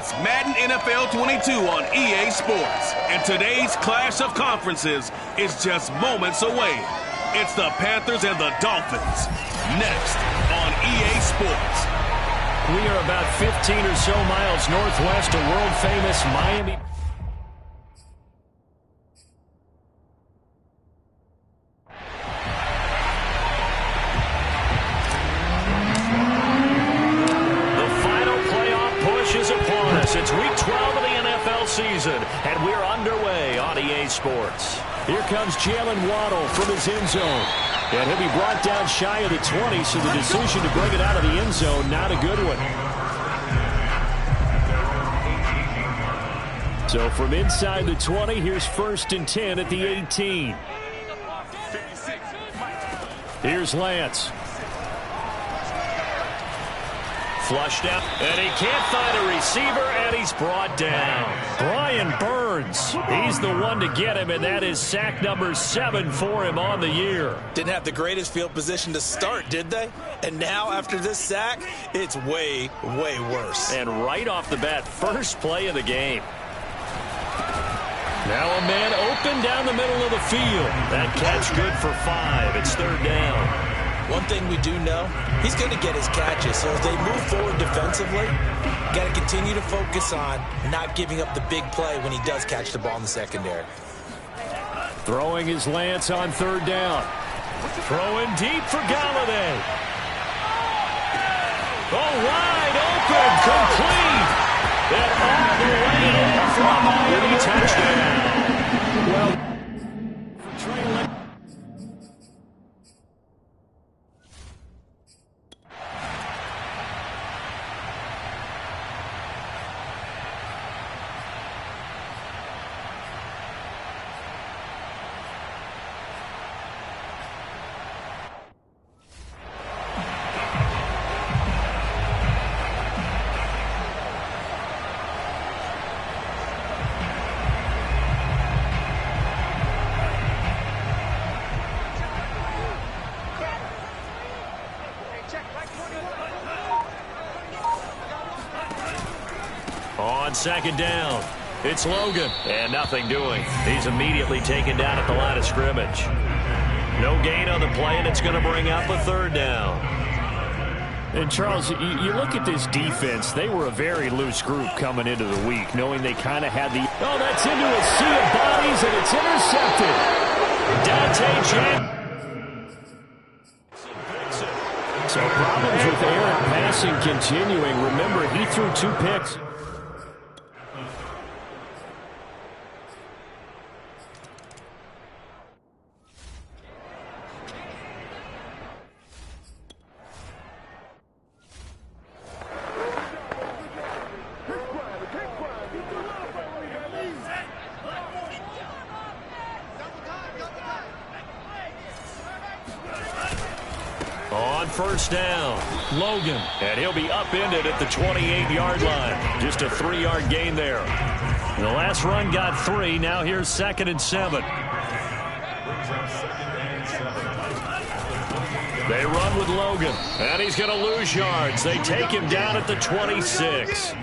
It's Madden NFL 22 on EA Sports. And today's clash of conferences is just moments away. It's the Panthers and the Dolphins. Next on EA Sports. We are about 15 or so miles northwest of world-famous Miami. It's week 12 of the NFL season, and we're underway on EA Sports. Here comes Jalen Waddle from his end zone. And he'll be brought down shy of the 20, so the decision to bring it out of the end zone, not a good one. So from inside the 20, here's 1st and 10 at the 18. Here's Lance. Flushed out, and he can't find a receiver, and he's brought down. Brian Burns, he's the one to get him, and that is sack number 7 for him on the year. Didn't have the greatest field position to start, did they? And now, after this sack, it's way, way worse. And right off the bat, first play of the game. Now a man open down the middle of the field. That catch good for 5. It's 3rd down. One thing we do know, he's going to get his catches. So as they move forward defensively, got to continue to focus on not giving up the big play when he does catch the ball in the secondary. Throwing his Lance on 3rd down. Throwing deep for Galladay. Oh, wide open, complete. And all the way in for a Miami touchdown. Well, for Trey Lance. On 2nd down, it's Logan. And nothing doing. He's immediately taken down at the line of scrimmage. No gain on the play, and it's going to bring up a 3rd down. And, Charles, you look at this defense. They were a very loose group coming into the week, knowing they kind of had the... Oh, that's into a sea of bodies, and it's intercepted. Dante Jan. So problems with errant passing continuing. Remember, he threw 2 picks. On 1st down, Logan, and he'll be upended at the 28-yard line. Just a 3-yard gain there. The last run got 3. Now here's 2nd and 7. They run with Logan, and he's going to lose yards. They take him down at the 26.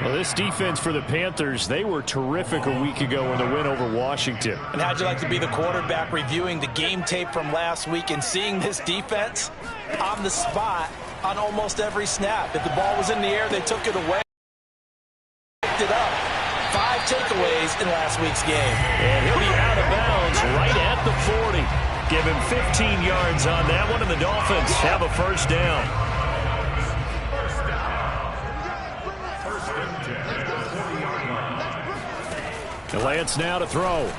Well, this defense for the Panthers, they were terrific a week ago in the win over Washington. And how'd you like to be the quarterback reviewing the game tape from last week and seeing this defense on the spot on almost every snap? If the ball was in the air, they took it away, picked it up. 5 takeaways in last week's game. And he'll be out of bounds right at the 40. Give him 15 yards on that one, and the Dolphins have a 1st down. Lance now to throw.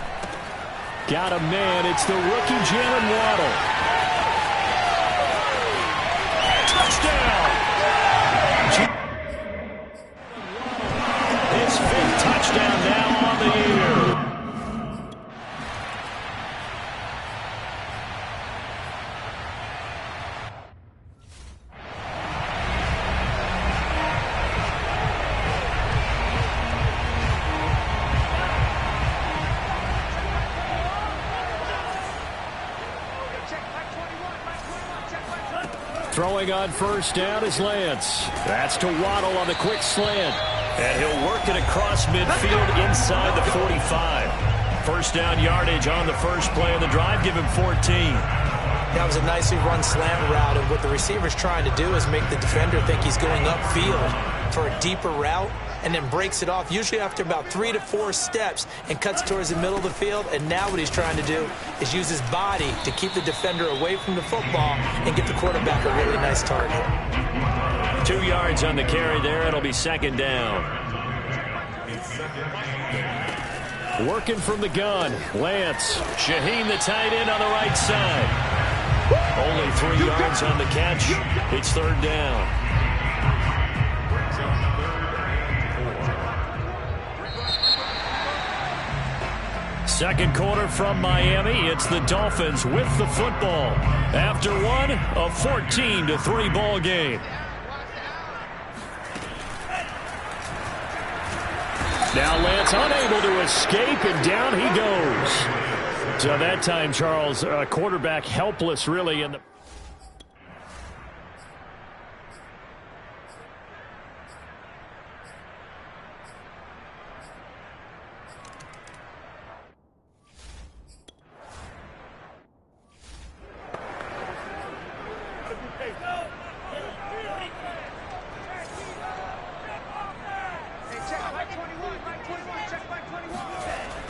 Got a man. It's the rookie Jalen Waddle. Touchdown! His 5th touchdown now on the year. Throwing on 1st down is Lance. That's to Waddle on the quick slant. And he'll work it across midfield inside the 45. First down yardage on the first play of the drive. Give him 14. That was a nicely run slant route, and what the receiver's trying to do is make the defender think he's going upfield for a deeper route, and then breaks it off, usually after about 3 to 4 steps, and cuts towards the middle of the field. And now what he's trying to do is use his body to keep the defender away from the football and get the quarterback a really nice target. 2 yards on the carry there. It'll be second down. Working from the gun, Lance. Shaheen, the tight end, on the right side. Only 3 yards on the catch. It's third down. Second quarter from Miami. It's the Dolphins with the football. After one, a 14-3 ball game. Now Lance unable to escape, and down he goes. So that time, Charles, quarterback helpless really in the...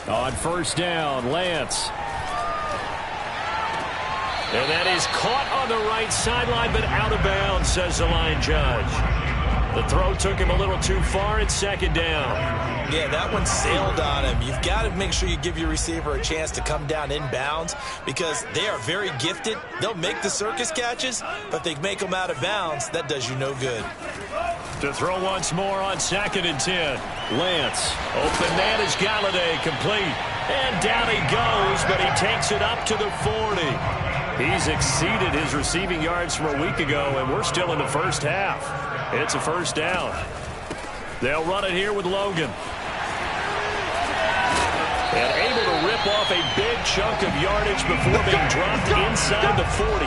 On first down, Lance. And that is caught on the right sideline, but out of bounds, says the line judge. The throw took him a little too far. It's second down. Yeah, that one sailed on him. You've got to make sure you give your receiver a chance to come down inbounds, because they are very gifted. They'll make the circus catches, but if they make them out of bounds, that does you no good. To throw once more on 2nd and 10. Lance. Open man is Galladay, complete. And down he goes, but he takes it up to the 40. He's exceeded his receiving yards from a week ago, and we're still in the first half. It's a first down. They'll run it here with Logan. And able to rip off a big chunk of yardage before being dropped inside the 40.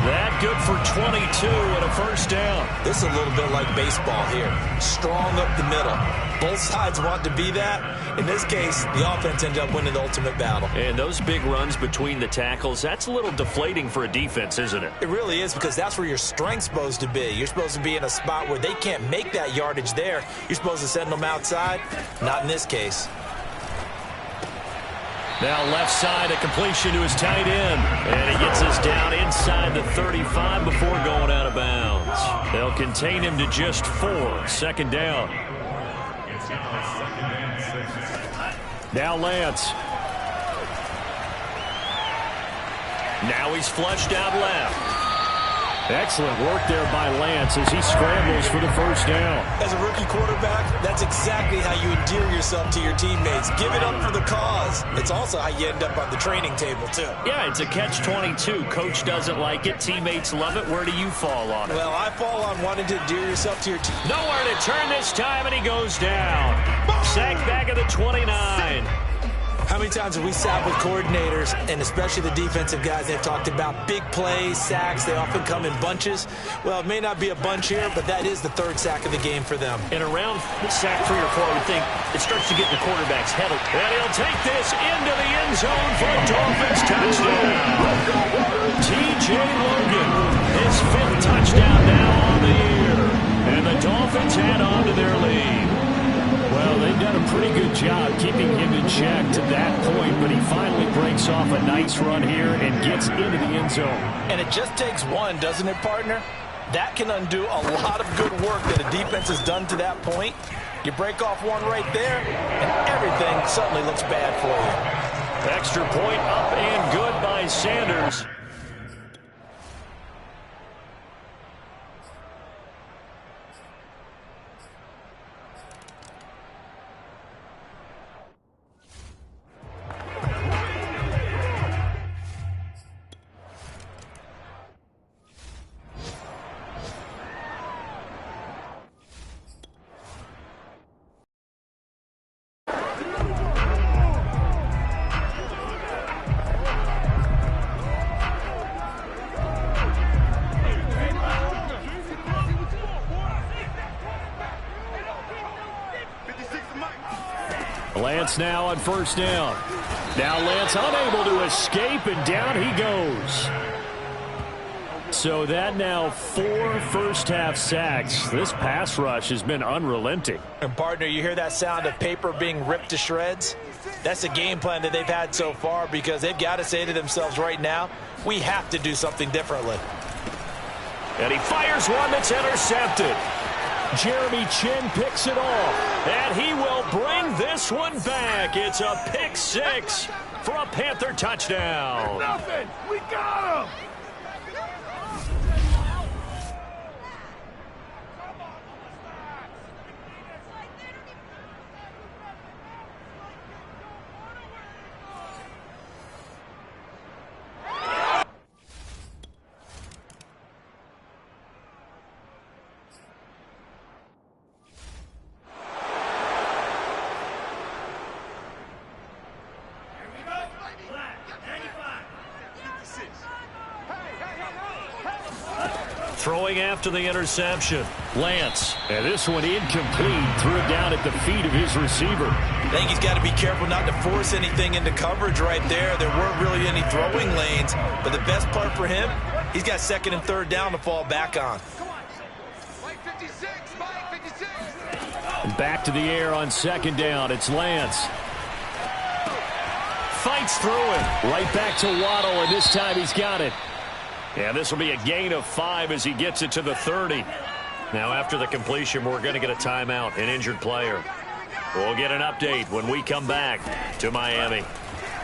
That good for 22 and a first down. This is a little bit like baseball here. Strong up the middle. Both sides want to be that. In this case, the offense ended up winning the ultimate battle. And those big runs between the tackles, that's a little deflating for a defense, isn't it? It really is, because that's where your strength's supposed to be. You're supposed to be in a spot where they can't make that yardage there. You're supposed to send them outside. Not in this case. Now left side, a completion to his tight end. And he gets us down inside the 35 before going out of bounds. They'll contain him to just 4. Second down. Now Lance. Now he's flushed out left. Excellent work there by Lance as he scrambles for the first down. As a rookie quarterback, that's exactly how you endear yourself to your teammates. Give it up for the cause. It's also how you end up on the training table, too. Yeah, it's a catch-22. Coach doesn't like it. Teammates love it. Where do you fall on it? Well, I fall on wanting to endear yourself to your team. Nowhere to turn this time, and he goes down. Sacked back at the 29. How many times have we sat with coordinators, and especially the defensive guys, they've talked about big plays, sacks. They often come in bunches. Well, it may not be a bunch here, but that is the 3rd sack of the game for them. And around sack 3 or 4, I would think it starts to get in the quarterback's head. And he'll take this into the end zone for a Dolphins touchdown. T.J. Logan, his 5th touchdown now on the year. And the Dolphins head on to their lead. Well, they've done a pretty good job keeping him in check to that point, but he finally breaks off a nice run here and gets into the end zone. And it just takes one, doesn't it, partner? That can undo a lot of good work that a defense has done to that point. You break off one right there, and everything suddenly looks bad for you. Extra point up and good by Sanders. Lance now on first down. Now Lance unable to escape, and down he goes. So that now 4 first-half sacks. This pass rush has been unrelenting. And, partner, you hear that sound of paper being ripped to shreds? That's the game plan that they've had so far, because they've got to say to themselves right now, we have to do something differently. And he fires one that's intercepted. Jeremy Chinn picks it off, and he will bring this one back. It's a pick 6 for a Panther touchdown. Nothing. We got him. Throwing after the interception. Lance. And this one incomplete. Threw it down at the feet of his receiver. I think he's got to be careful not to force anything into coverage right there. There weren't really any throwing lanes. But the best part for him, he's got second and third down to fall back on. And back to the air on second down. It's Lance. Fights through it. Right back to Waddle, and this time he's got it. And this will be a gain of 5 as he gets it to the 30. Now after the completion, we're going to get a timeout, an injured player. We'll get an update when we come back to Miami.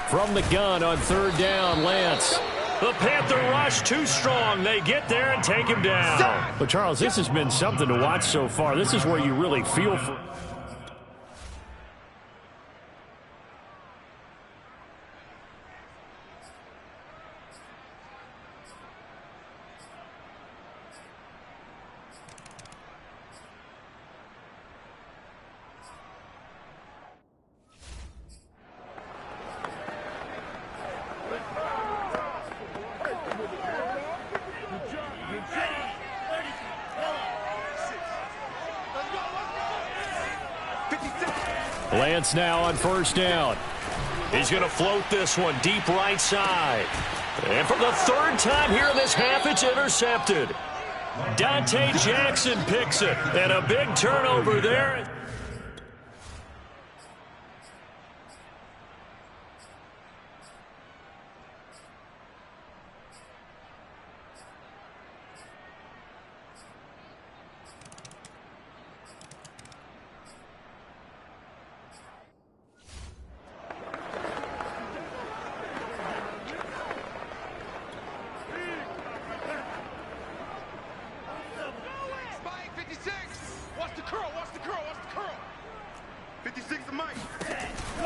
From the gun on third down, Lance. The Panther rush too strong. They get there and take him down. But Charles, this has been something to watch so far. This is where you really feel for... Lance now on first down. He's going to float this one deep right side. And for the third time here in this half, it's intercepted. Dante Jackson picks it. And a big turnover there.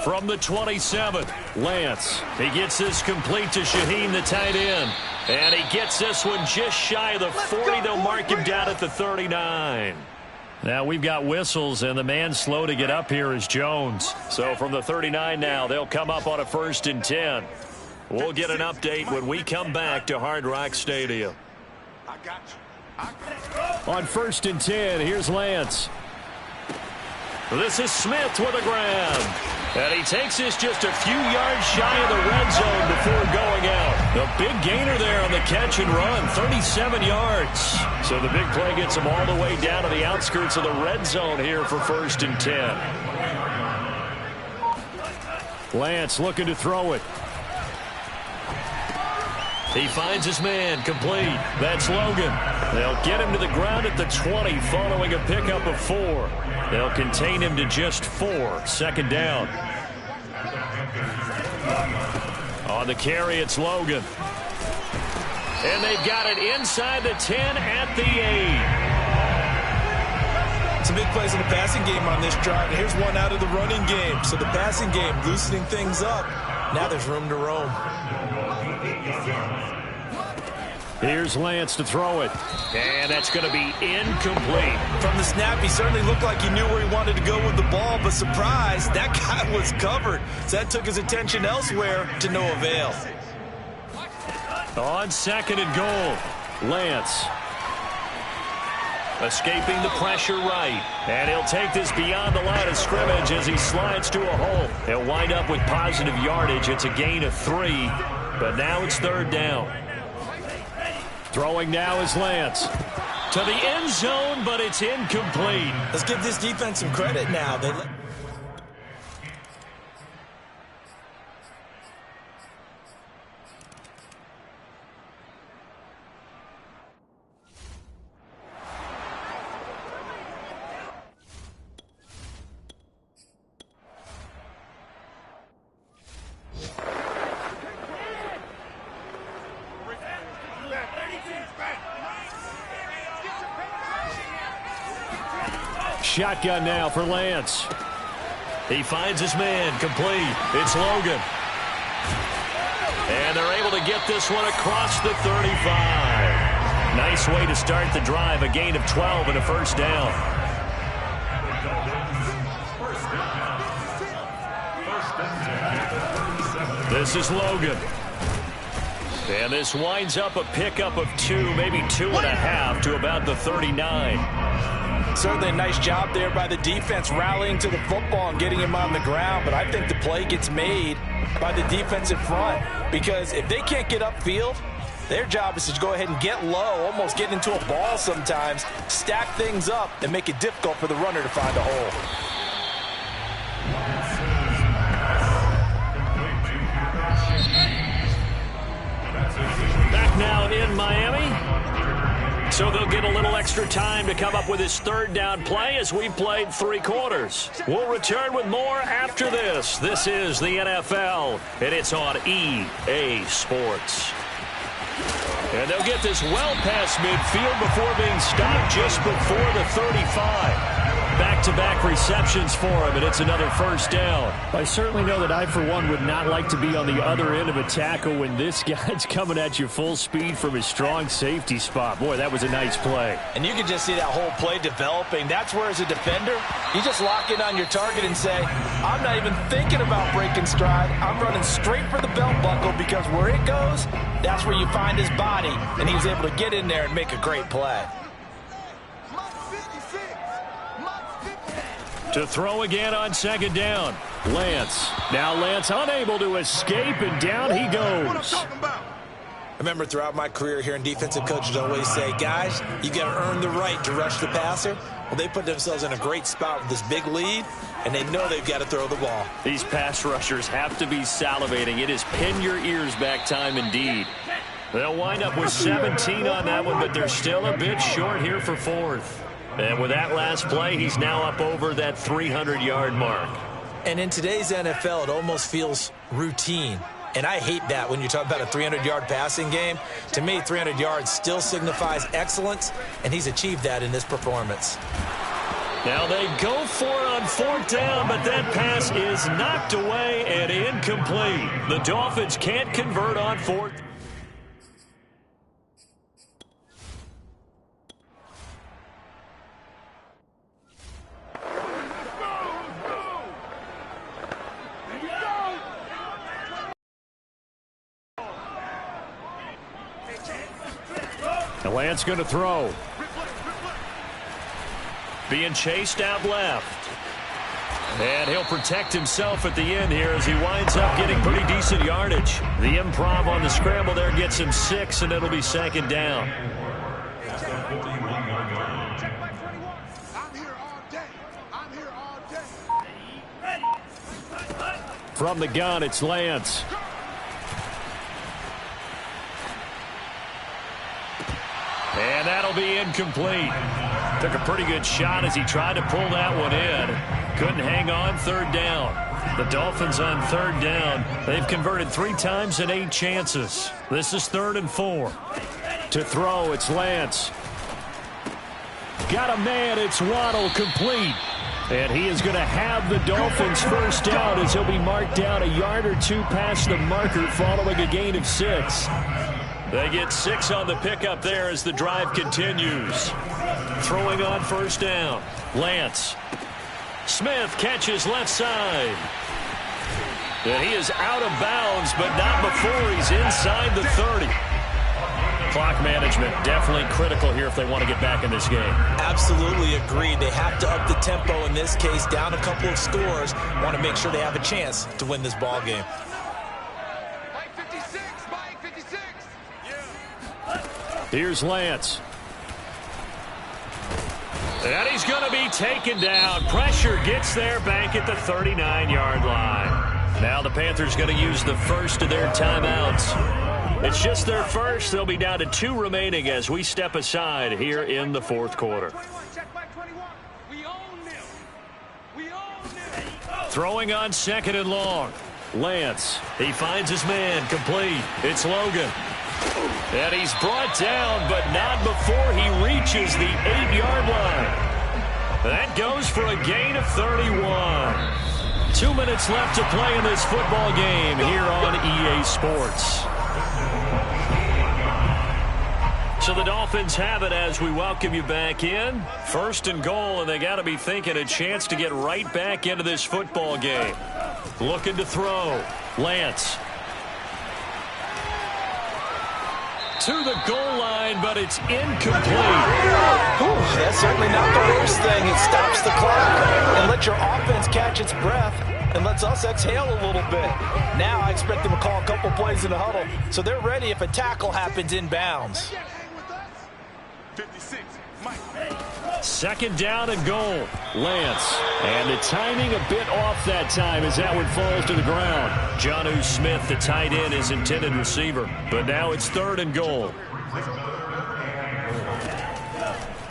From the 27, Lance. He gets this complete to Shaheen, the tight end. And he gets this one just shy of the 40. They'll mark him down at the 39. Now we've got whistles, and the man slow to get up here is Jones. So from the 39 now, they'll come up on a 1st and 10. We'll get an update when we come back to Hard Rock Stadium. On 1st and 10, here's Lance. This is Smith with a grab. And he takes this just a few yards shy of the red zone before going out. The big gainer there on the catch and run, 37 yards. So the big play gets him all the way down to the outskirts of the red zone here for 1st and 10. Lance looking to throw it. He finds his man, complete. That's Logan. They'll get him to the ground at the 20 following a pickup of 4. They'll contain him to just 4. 2nd down. On the carry, it's Logan. And they've got it inside the 10 at the 8. Some big plays in the passing game on this drive. And here's one out of the running game. So the passing game loosening things up. Now there's room to roam. Here's Lance to throw it. And that's going to be incomplete. From the snap, he certainly looked like he knew where he wanted to go with the ball, but surprise, that guy was covered. So that took his attention elsewhere to no avail. On 2nd and goal, Lance. Escaping the pressure right. And he'll take this beyond the line of scrimmage as he slides to a hole. He'll wind up with positive yardage. It's a gain of 3, but now it's 3rd down. Throwing now is Lance. To the end zone, but it's incomplete. Let's give this defense some credit now. Shotgun now for Lance. He finds his man, complete. It's Logan. And they're able to get this one across the 35. Nice way to start the drive, a gain of 12 and a 1st down. This is Logan. And this winds up a pickup of 2, maybe 2.5 to about the 39. Certainly a nice job there by the defense rallying to the football and getting him on the ground, but I think the play gets made by the defensive front because if they can't get upfield, their job is to go ahead and get low, almost get into a ball sometimes, stack things up, and make it difficult for the runner to find a hole. Back now in Miami. So they'll get a little extra time to come up with his 3rd down play as we played 3 quarters. We'll return with more after this. This is the NFL, and it's on EA Sports. And they'll get this well past midfield before being stopped just before the 35. Back-to-back receptions for him, and it's another 1st down. I certainly know that I, for one, would not like to be on the other end of a tackle when this guy's coming at you full speed from his strong safety spot. Boy, that was a nice play. And you can just see that whole play developing. That's where, as a defender, you just lock in on your target and say, I'm not even thinking about breaking stride. I'm running straight for the belt buckle because where it goes, that's where you find his body. And he was able to get in there and make a great play. To throw again on 2nd down. Lance. Now Lance unable to escape, and down he goes. I remember throughout my career hearing defensive coaches always say, guys, you got to earn the right to rush the passer. Well, they put themselves in a great spot with this big lead, and they know they've got to throw the ball. These pass rushers have to be salivating. It is pin your ears back time indeed. They'll wind up with 17 on that one, but they're still a bit short here for 4th. And with that last play, he's now up over that 300-yard mark. And in today's NFL, it almost feels routine. And I hate that when you talk about a 300-yard passing game. To me, 300 yards still signifies excellence, and he's achieved that in this performance. Now they go for it on 4th down, but that pass is knocked away and incomplete. The Dolphins can't convert on 4th. Lance going to throw. Being chased out left. And he'll protect himself at the end here as he winds up getting pretty decent yardage. The improv on the scramble there gets him 6, and it'll be 2nd down. From the gun, it's Lance. And that'll be incomplete. Took a pretty good shot as he tried to pull that one in. Couldn't hang on. 3rd down. The Dolphins on 3rd down. They've converted 3 times in 8 chances. This is 3rd and 4. To throw, it's Lance. Got a man. It's Waddle, complete. And he is going to have the Dolphins 1st down as he'll be marked down a yard or 2 past the marker following a gain of 6. They get 6 on the pickup there as the drive continues. Throwing on 1st down. Lance. Smith catches left side. And he is out of bounds, but not before he's inside the 30. Clock management definitely critical here if they want to get back in this game. Absolutely agreed. They have to up the tempo in this case, down a couple of scores. Want to make sure they have a chance to win this ball game. Mike 56, Mike 56. Here's Lance. And he's going to be taken down. Pressure gets there back at the 39-yard line. Now the Panthers going to use the first of their timeouts. It's just their first. They'll be down to 2 remaining as we step aside here in the fourth quarter. Throwing on 2nd and long. Lance, he finds his man, complete. It's Logan. And he's brought down, but not before he reaches the 8-yard line. That goes for a gain of 31. 2 minutes left to play in this football game here on EA Sports. So the Dolphins have it as we welcome you back in. 1st and goal, and they got to be thinking a chance to get right back into this football game. Looking to throw. Lance. To the goal line, but it's incomplete. That's certainly not the worst thing. It stops the clock and lets your offense catch its breath and lets us exhale a little bit. Now I expect them to call a couple plays in the huddle, so they're ready if a tackle happens inbounds. 56, Mike. 2nd down and goal. Lance. And the timing a bit off that time as that one falls to the ground. Jonnu Smith, the tight end, is intended receiver. But now it's 3rd and goal.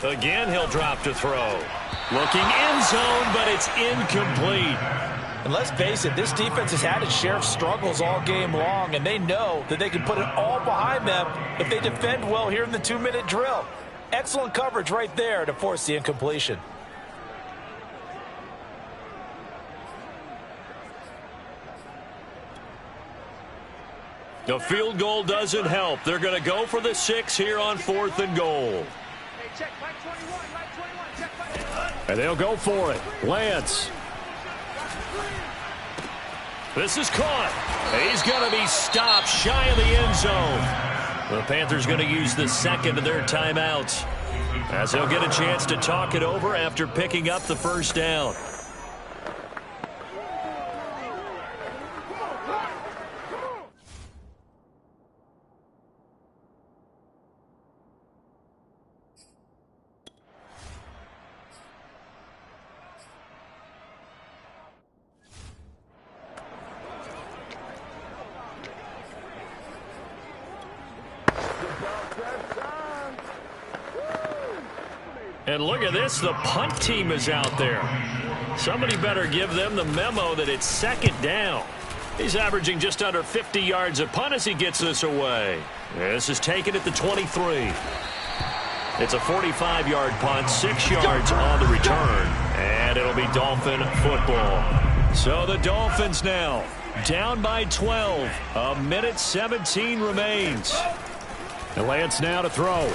Again, he'll drop to throw. Looking end zone, but it's incomplete. And let's face it, this defense has had its share of struggles all game long, and they know that they can put it all behind them if they defend well here in the 2-minute drill. Excellent coverage right there to force the incompletion. The field goal doesn't help. They're going to go for the 6 here on 4th and goal. And they'll go for it. Lance. This is caught. He's going to be stopped shy of the end zone. The Panthers going to use the 2nd of their timeouts as they'll get a chance to talk it over after picking up the 1st down. And look at this, the punt team is out there. Somebody better give them the memo that it's 2nd down. He's averaging just under 50 yards a punt as he gets this away. This is taken at the 23. It's a 45-yard punt, 6 yards on the return, and it'll be Dolphin football. So the Dolphins now down by 12. 1:17 remains. And Lance now to throw.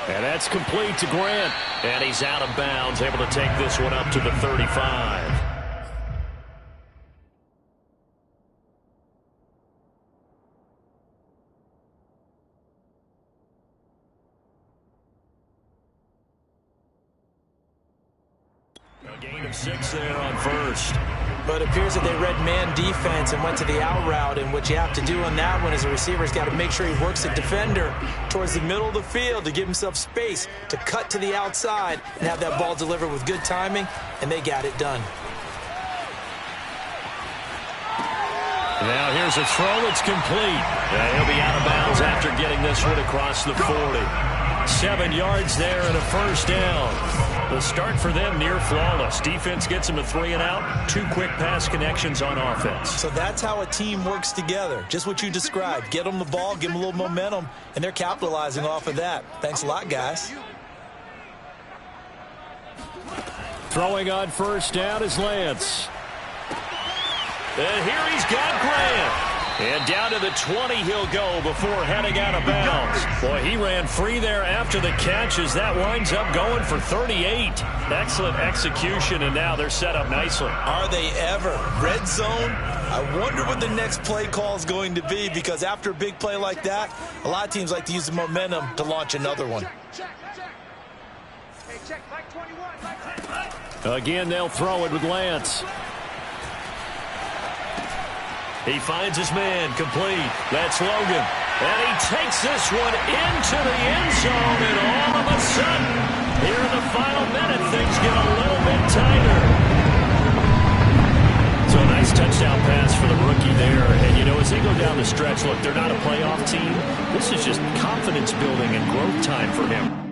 And that's complete to Grant. And he's out of bounds, able to take this one up to the 35. A gain of 6 there on 1st. But it appears that they read man defense and went to the out route, and what you have to do on that one is a receiver's got to make sure he works the defender towards the middle of the field to give himself space to cut to the outside and have that ball delivered with good timing, and they got it done. Now here's a throw. It's complete. He'll be out of bounds after getting this one across the 40. 7 yards there and a 1st down. The start for them near flawless. Defense gets them a 3 and out. 2 quick pass connections on offense. So that's how a team works together. Just what you described. Get them the ball, give them a little momentum, and they're capitalizing off of that. Thanks a lot, guys. Throwing on 1st down is Lance. And here he's got Grant. And down to the 20 he'll go before heading out of bounds. Boy, he ran free there after the catch as that winds up going for 38. Excellent execution, and now they're set up nicely. Are they ever? Red zone? I wonder what the next play call is going to be, because after a big play like that, a lot of teams like to use the momentum to launch another one. Hey, check, Mike 21, Mike. Again, they'll throw it with Lance. He finds his man, complete. That's Logan. And he takes this one into the end zone, and all of a sudden, here in the final minute, things get a little bit tighter. So a nice touchdown pass for the rookie there. And, you know, as they go down the stretch, look, they're not a playoff team. This is just confidence building and growth time for him.